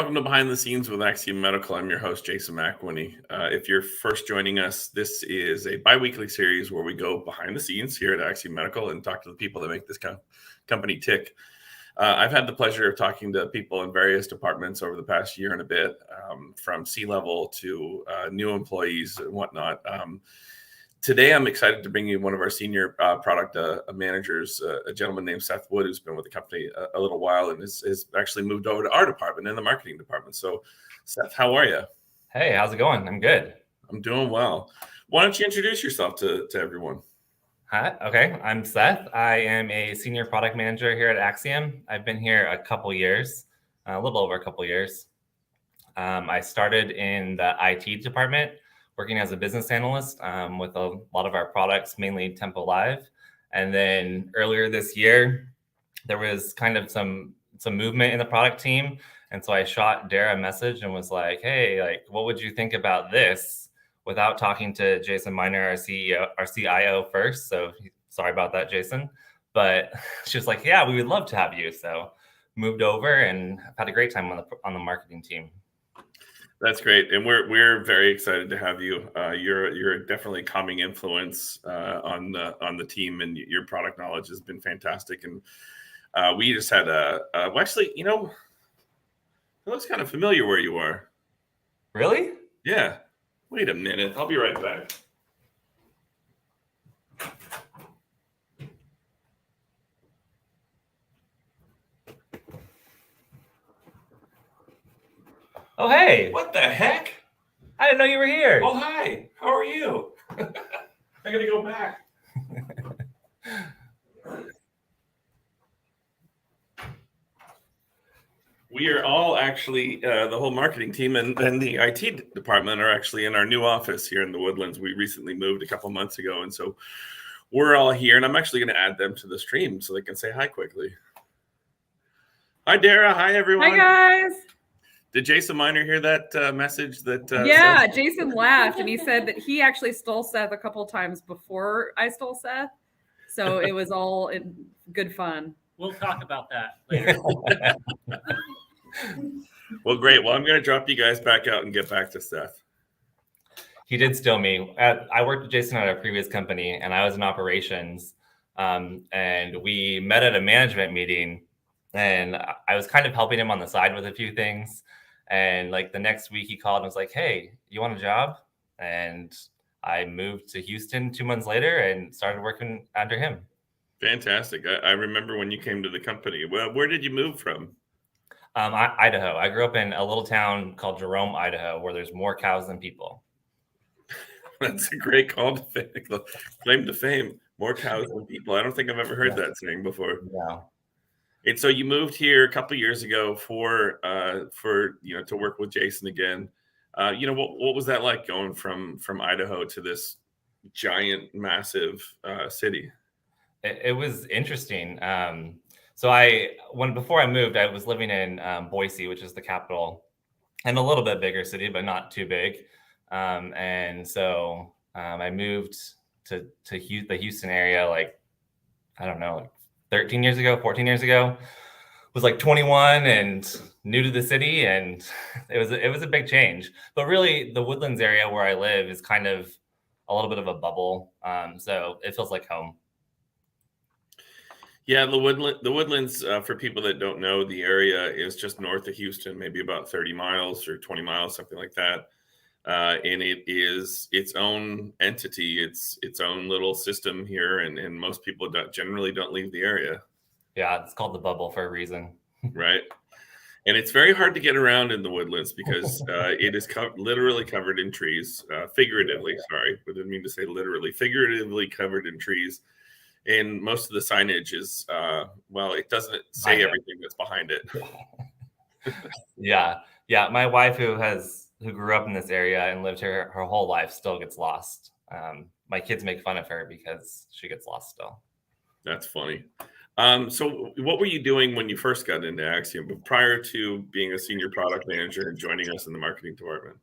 Welcome to Behind the Scenes with Axiom Medical. I'm your host, Jason McWhinney. If you're first joining us, this is a bi-weekly series where we go behind the scenes here at Axiom Medical and talk to the people that make this company tick. I've had the pleasure of talking to people in various departments over the past year and a bit, from C-level to new employees and whatnot. Today, I'm excited to bring you one of our senior product managers, a gentleman named Seth Wood, who's been with the company a little while and has actually moved over to our department in the marketing department. So, Seth, how are you? Hey, how's it going? I'm good. I'm doing well. Why don't you introduce yourself to everyone? Hi. Okay, I'm Seth. I am a senior product manager here at Axiom. I've been here a couple years, a little over a couple years. I started in the IT department, working as a business analyst with a lot of our products, mainly Tempo Live. And then earlier this year, there was kind of some movement in the product team. And so I shot Dara a message and was like, hey, what would you think about this? Without talking to Jason Miner, our CIO first. So sorry about that, Jason. But she was like, yeah, we would love to have you. So moved over and I've had a great time on the marketing team. That's great, and we're very excited to have you. You're definitely a calming influence on the team, and your product knowledge has been fantastic. And we just had actually, it looks kind of familiar where you are. Really? Yeah. Wait a minute. I'll be right back. Oh, hey. What the heck? I didn't know you were here. Oh, hi. How are you? I got to go back. We are all actually, the whole marketing team and the IT department are actually in our new office here in the Woodlands. We recently moved a couple months ago, and so we're all here. And I'm actually going to add them to the stream so they can say hi quickly. Hi, Dara. Hi, everyone. Hi, guys. Did Jason Miner hear that message? Yeah, Jason laughed and he said that he actually stole Seth a couple times before I stole Seth. So it was all in good fun. We'll talk about that later. Well, great. Well, I'm going to drop you guys back out and get back to Seth. He did steal me. I worked with Jason at a previous company and I was in operations. And we met at a management meeting and I was kind of helping him on the side with a few things. And the next week he called and was like, hey, you want a job? And I moved to Houston 2 months later and started working under him. Fantastic. I remember when you came to the company. Well, where did you move from? Idaho. I grew up in a little town called Jerome, Idaho, where there's more cows than people. That's a great claim to fame. More cows than people. I don't think I've ever heard that saying before. No. And so you moved here a couple of years ago for to work with Jason again. What was that like going from Idaho to this giant, massive city? It was interesting. So before I moved, I was living in Boise, which is the capital, and a little bit bigger city, but not too big. And so I moved to the Houston area, 13 years ago, 14 years ago. Was 21 and new to the city, and it was a big change. But really, the Woodlands area where I live is kind of a little bit of a bubble, so it feels like home. Yeah, the Woodlands, for people that don't know, the area is just north of Houston, maybe about 30 miles or 20 miles, something like that. And it is its own entity, its own little system here, and most people generally don't leave the area. Yeah, it's called the bubble for a reason. Right. And it's very hard to get around in the Woodlands because it is literally covered in trees, figuratively, sorry, I didn't mean to say literally, figuratively covered in trees. And most of the signage is, it doesn't say everything that's behind it. Yeah. My wife, who grew up in this area and lived here her whole life, still gets lost. My kids make fun of her because she gets lost still. That's funny. So what were you doing when you first got into Axiom, but prior to being a senior product manager and joining us in the marketing department?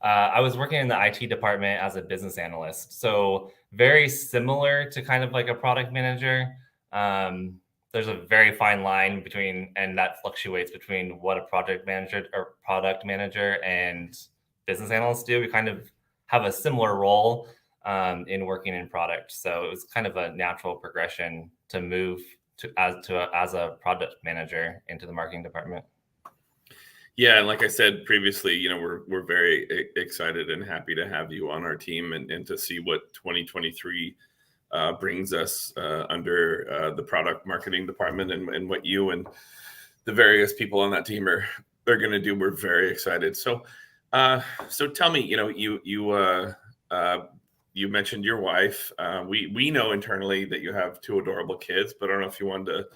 I was working in the IT department as a business analyst. So very similar to kind of like a product manager. there's a very fine line between, and that fluctuates between what a project manager or product manager and business analysts do. We kind of have a similar role in working in product. So it was kind of a natural progression to move as a product manager into the marketing department. Yeah, and like I said previously, we're very excited and happy to have you on our team and to see what 2023 brings us under the product marketing department and what you and the various people on that team are going to do. We're very excited. So tell me, you mentioned your wife. We know internally that you have 2 adorable kids, but I don't know if you wanted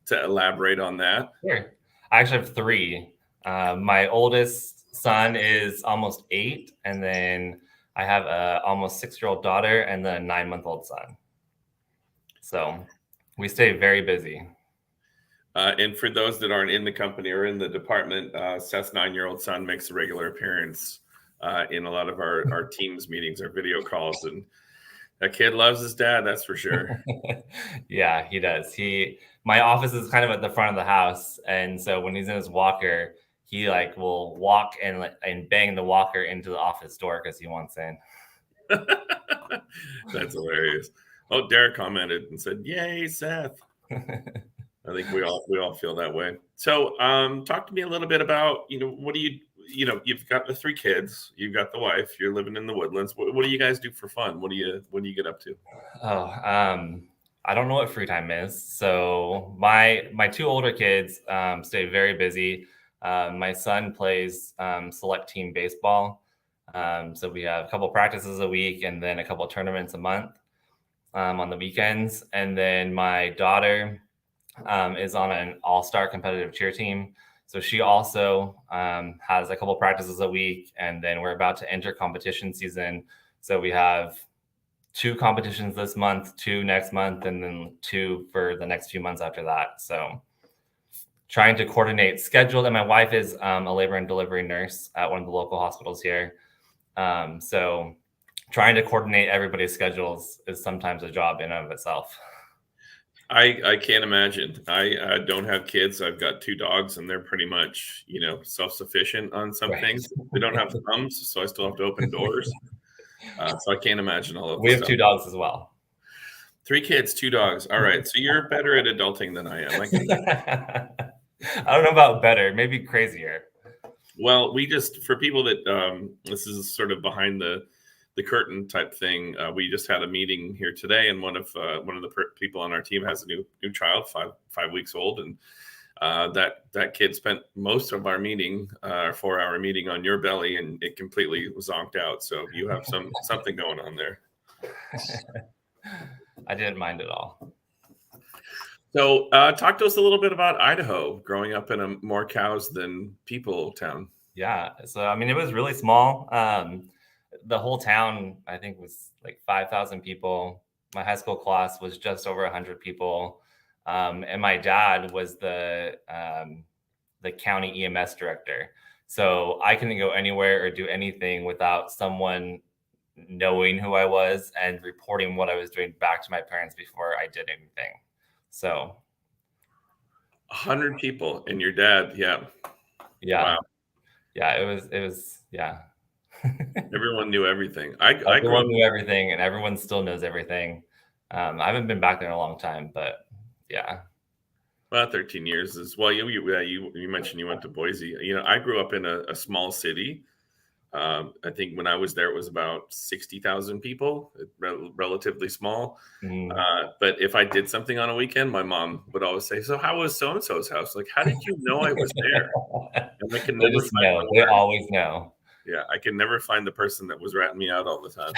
to elaborate on that. Sure. I actually have 3. My oldest son is almost 8, and then I have a almost 6-year-old daughter and then a 9-month-old son. So we stay very busy. And for those that aren't in the company or in the department, Seth's 9-year-old son makes a regular appearance in a lot of our teams meetings, our video calls, and that kid loves his dad, that's for sure. Yeah, he does. My office is kind of at the front of the house, and so when he's in his walker, he will walk and bang the walker into the office door because he wants in. That's hilarious. Oh, Derek commented and said, "Yay, Seth!" I think we all feel that way. So, talk to me a little bit about what do you've got the 3 kids, you've got the wife, you're living in the Woodlands. What do you guys do for fun? What do you get up to? Oh, I don't know what free time is. So my 2 older kids stay very busy. My son plays select team baseball. So we have a couple practices a week and then a couple tournaments a month on the weekends. And then my daughter is on an all-star competitive cheer team. So she also has a couple practices a week, and then we're about to enter competition season. So we have 2 competitions this month, 2 next month, and then 2 for the next few months after that. So trying to coordinate schedule. And my wife is a labor and delivery nurse at one of the local hospitals here. So trying to coordinate everybody's schedules is sometimes a job in and of itself. I can't imagine. I don't have kids. I've got 2 dogs, and they're pretty much, self-sufficient on some things. They don't have thumbs, so I still have to open doors. So I can't imagine all of this. We have 2 dogs as well. 3 kids, 2 dogs. All right. So you're better at adulting than I am. I don't know about better, maybe crazier. Well, for people that this is sort of behind the curtain type thing. We just had a meeting here today, and one of the people on our team has a new child, 5 weeks old, and that kid spent most of our meeting, our 4-hour meeting, on your belly, and it completely zonked out. So you have something going on there. I didn't mind at all. So talk to us a little bit about Idaho, growing up in a more cows than people town. Yeah. So, it was really small. The whole town, I think, was 5,000 people. My high school class was just over 100 people. And my dad was the county EMS director. So I couldn't go anywhere or do anything without someone knowing who I was and reporting what I was doing back to my parents before I did anything. So 100 people and your dad. Yeah. Wow. Yeah, it was. Everyone knew everything. Everyone knew everything, and everyone still knows everything. I haven't been back there in a long time, but yeah. Well, 13 years is well. You mentioned you went to Boise. I grew up in a small city. I think when I was there, it was about 60,000 people, relatively small. But if I did something on a weekend, my mom would always say, "So how was so-and-so's house? How did you know I was there?" And I can they just know. They always know. Yeah, I can never find the person that was ratting me out all the time.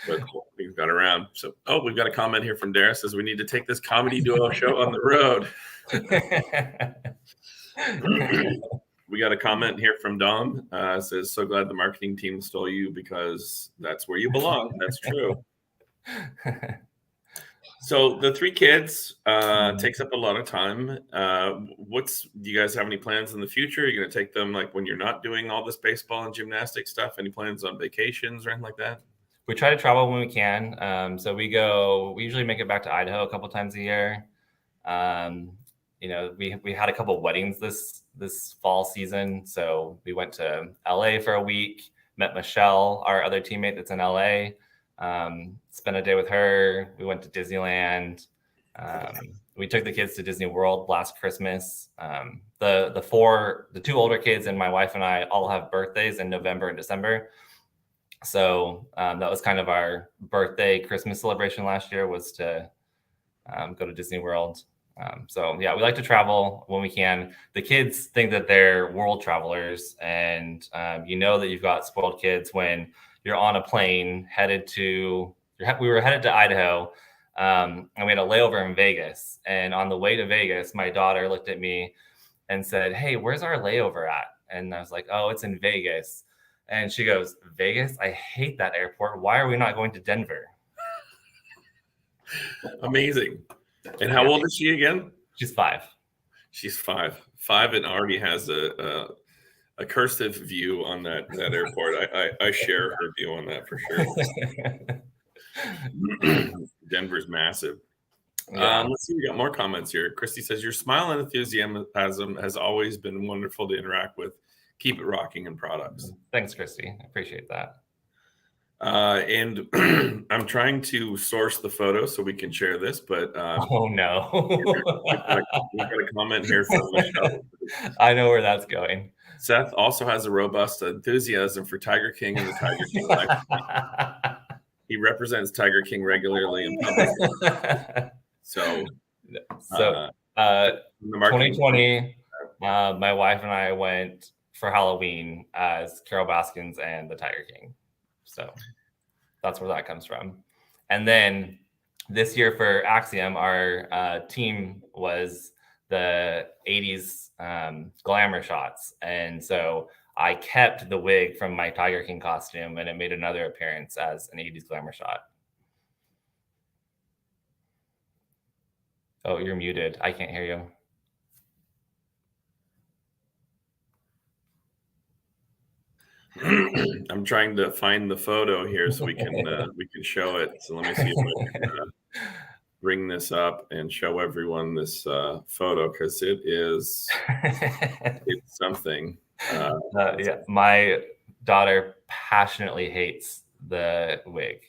But we've got around. So, we've got a comment here from Dara, says we need to take this comedy duo show on the road. We got a comment here from Dom. Says, so glad the marketing team stole you because that's where you belong. That's true. So the 3 kids takes up a lot of time. Do you guys have any plans in the future? Are you going to take them when you're not doing all this baseball and gymnastics stuff? Any plans on vacations or anything like that? We try to travel when we can. So we usually make it back to Idaho a couple times a year. We had a couple of weddings this fall season. So we went to LA for a week, met Michelle, our other teammate that's in LA, spent a day with her. We went to Disneyland. We took the kids to Disney World last Christmas. The two older kids and my wife and I all have birthdays in November and December. So that was kind of our birthday Christmas celebration last year, was to go to Disney World. We like to travel when we can. The kids think that they're world travelers, and that you've got spoiled kids when you're on a plane we were headed to Idaho, and we had a layover in Vegas. And on the way to Vegas, my daughter looked at me and said, "Hey, where's our layover at?" And I was like, "Oh, it's in Vegas." And she goes, "Vegas? I hate that airport. Why are we not going to Denver?" Amazing. And how old is she again? She's 5. She's 5, and already has a cursive view on that airport. I share her view on that for sure. Denver's massive. Yeah. Let's see, we got more comments here. Christy says, "Your smile and enthusiasm has always been wonderful to interact with. Keep it rocking in products." Thanks, Christy. I appreciate that. And I'm trying to source the photo so we can share this, but oh no. we've got a comment here from Michelle. I know where that's going. Seth also has a robust enthusiasm for Tiger King and the Tiger King life. He represents Tiger King regularly in public. So 2020, my wife and I went for Halloween as Carol Baskins and the Tiger King. So that's where that comes from. And then this year for Axiom, our team was the 80s glamour shots. And so I kept the wig from my Tiger King costume, and it made another appearance as an 80s glamour shot. Oh, you're muted. I can't hear you. I'm trying to find the photo here so we can show it. So let me see if I can bring this up and show everyone this photo, because it's something. My daughter passionately hates the wig.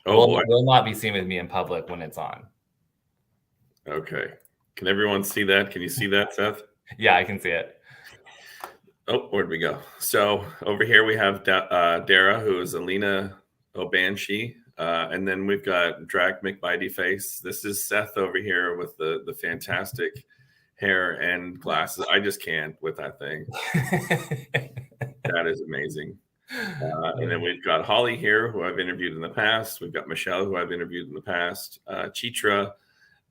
Will not be seen with me in public when it's on. Okay. Can everyone see that? Can you see that, Seth? Yeah, I can see it. Oh, where'd we go? So over here we have Dara, who is Alina Obanshi. And then we've got Drag McBitey Face. This is Seth over here with the fantastic hair and glasses. I just can't with that thing. That is amazing. And then we've got Holly here, who I've interviewed in the past. We've got Michelle, who I've interviewed in the past. Chitra.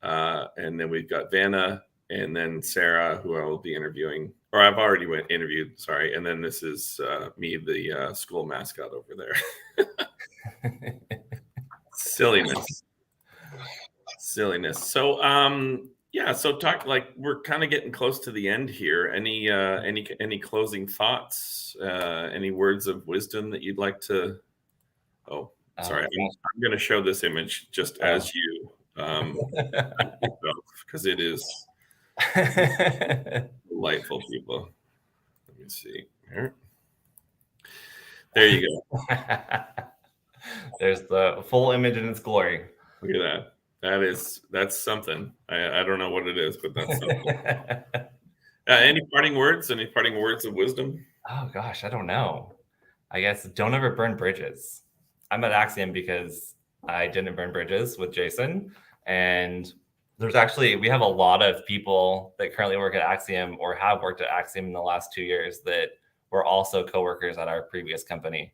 And then we've got Vanna. And then Sarah, who I will be interviewing. Or I've already interviewed, sorry. And then this is me, the school mascot over there. Silliness. So, so talk, like, we're kind of getting close to the end here. Any closing thoughts? Any words of wisdom that you'd like to? Oh, sorry. I'm going to show this image just as you, because it is delightful, people. Let me see here. There you go. There's the full image in its glory. Look at that. That's something. I don't know what it is, but that's something. Any parting words? Any parting words of wisdom? Oh gosh, I don't know. I guess don't ever burn bridges. I'm at Axiom because I didn't burn bridges with Jason, and we have a lot of people that currently work at Axiom or have worked at Axiom in the last 2 years that were also coworkers at our previous company.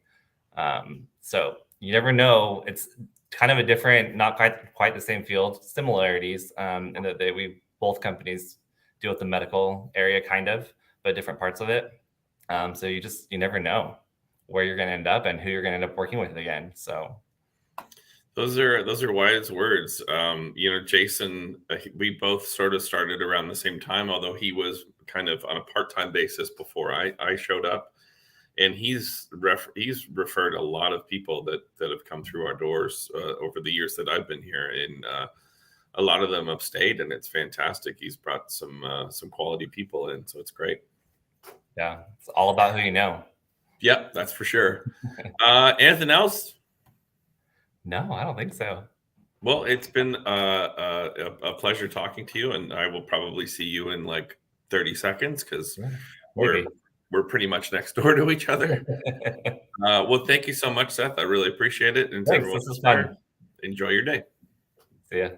So you never know. It's kind of a different, not quite the same field, similarities, in that both companies deal with the medical area kind of, but different parts of it. So you never know where you're going to end up and who you're going to end up working with again. So those are wise words. Jason, we both sort of started around the same time, although he was kind of on a part-time basis before I showed up. And he's referred a lot of people that have come through our doors over the years that I've been here. And a lot of them upstate, and it's fantastic. He's brought some quality people in, so it's great. Yeah, it's all about who you know. Yep, that's for sure. Anything else? No, I don't think so. Well, it's been a pleasure talking to you, and I will probably see you in like 30 seconds because we're pretty much next door to each other. Well, thank you so much, Seth. I really appreciate it. And Thanks, this is fun. Enjoy your day. See ya.